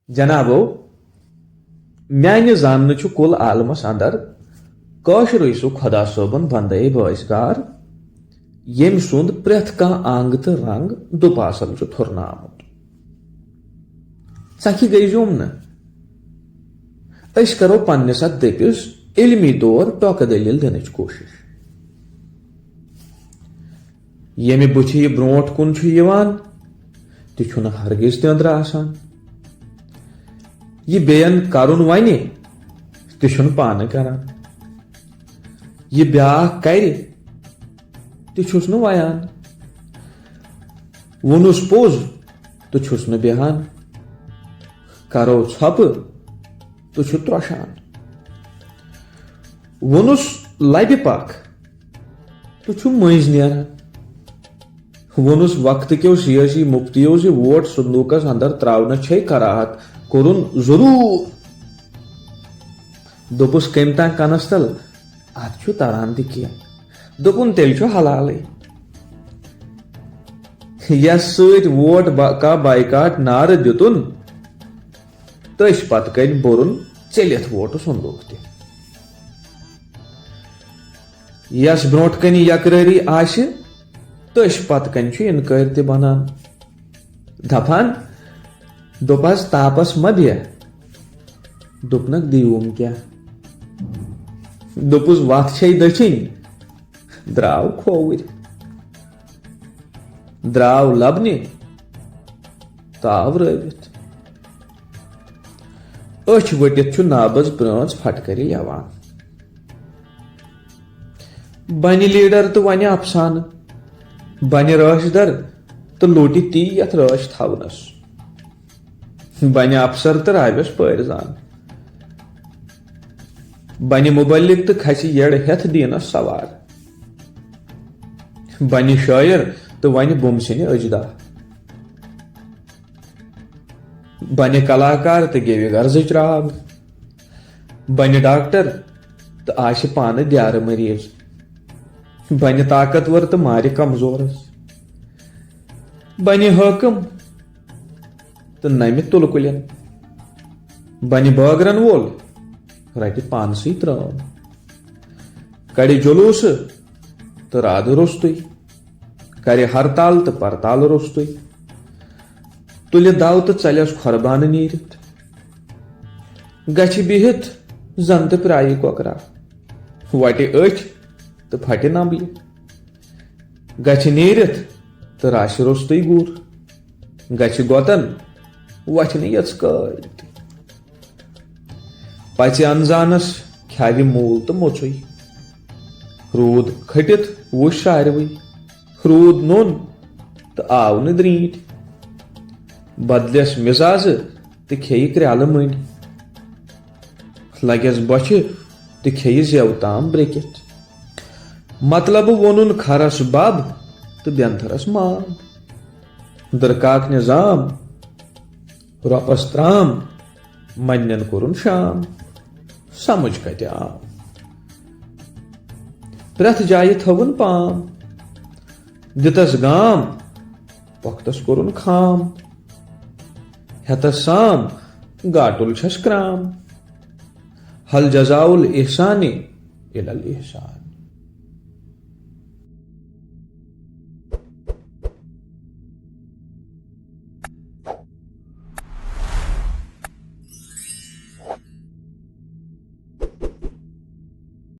جنابو میانہ زانہ چھ کل عالمس اندر کاشر سہ خدا صٲبن بندے بٲسگار یم سند پرٛٮ۪تھ کانٛہہ انگ تو رنگ دُپاسل چھ تھرنہٕ آمت ژکھِ گٔے زوم نہ أسۍ کرو پننس اتھ دٔپِس علمی طور ٹۄکہٕ دٔلیٖل دِنٕچ کوٗشش ییٚمہِ بُتھِ یہِ برونٛٹھ کُن چھُ یِوان تہِ چھُنہٕ ہرگز تہِ أنٛدرٕ آسان یہ بیٚین کرُن ونہِ تہِ چھُنہٕ پانہٕ کران یہ بیٛاکھ کرِ تہِ چھُس نہٕ ویان ووٚنُس پوٚز تہٕ چھُس نہٕ بیہان کرو ژھۄپہٕ تہٕ چھُ ترٛوشان ووٚنُس لبہِ پکھ تہٕ چھُ مٔنٛزۍ نیران ووٚنُس وقتہٕ کیو سیٲسی مفتیو زِ ووٹ صندوقس اندر تراونس چھے کراہت کوٚرُن ضروٗر دوٚپُس کٔمۍ تام کنس تل اتھ چھُ تران تہِ کینٛہہ دوٚپُن تیٚلہِ چھُ حلالٕے یس سۭتۍ ووٹ کا بایکاٹ نعرٕ دِتُن تٔسۍ پتہٕ کنۍ بوٚرُن ژٔلِتھ ووٹہٕ صندوق تہِ یس برونٛٹھ کنہِ یقرٲری آسہِ تٔسۍ پتہٕ کنۍ چھُ انکٲرۍ تہِ بنان دپان دوٚپہس تاپس مہ بیٚہہ دوٚپنکھ دیٖوُم کیٛاہ دوٚپُس وتھ چھے دٔچھِنۍ درٛاو کھووُرۍ درٛاو لبنہِ تہٕ آو رٲوِتھ أچھ ؤٹِتھ چھُ نابس برٲژ پھٹکرِ یوان بنہِ لیڈر تہٕ ونہِ افسانہٕ بنہِ رٲچھ در تہٕ لوٹہِ تی یتھ رٲچھ تھونس بنہِ افسر تہٕ راوٮ۪س پٲرۍزان بنہِ مبلک تہٕ کھسہِ یڑ ہیتھ دیٖنس سوار بنہِ شٲعر تہٕ ونہِ بُمسِنہِ اجدا بنہِ کلاکار تہٕ گیوِ غرضٕچ راگ بنہِ ڈاکٹر تہٕ آسہِ پانہٕ دیارٕ مریض بنہِ طاقتور تہٕ مارِ کمزورس بنہِ حٲکم تہٕ نمہِ تُلہٕ کُلٮ۪ن بنہِ بٲگرن وول رٹہِ پانسٕے ترٲم کڑِ جلوٗسہٕ تہٕ رادٕ روٚستُے کرِ ہرتال تہٕ پرتال روٚستُے تُلہِ دو تہٕ ژلٮ۪س کھۄربانہٕ نیٖرِتھ گژھِ بِہِتھ زن تہٕ پرٛایہِ کۄکرا وٹہِ أچھ تہٕ پھٹہِ نمبلہِ گژھِ نیٖرِتھ تہٕ راسہِ روٚستُے گُر گژھِ گۄتن وتھِ نہٕ یٔژکٲلۍ تہِ پژِ انزانس کھیاوِ موٗل تہٕ موٚژُے روٗد کھٔٹِتھ وُچھ ساروٕے روٗد نوٚن تہٕ آو نہٕ درٛیٖنٹھۍ بدلٮ۪س مِزازٕ تہٕ کھیٚیہِ کرٛیلہٕ مٔنٛڈۍ لگٮ۪س بۄچھِ تہٕ کھیٚیہِ زٮ۪و تام برٛیکِتھ مطلب ووٚنُن کھرس بب تہٕ بینتھرس مام درکاک نظام رۄپس ترام منٛدنٮ۪ن کوٚرُن شام سمجھ کتہِ آو پرٛٮ۪تھ جایہِ تھٲوٕن پام دِتس گام پۄختس کوٚرُن خام ہیتس سام گاٹُل چھس کرام ہل جزاؤل احسانِ الا الاحسان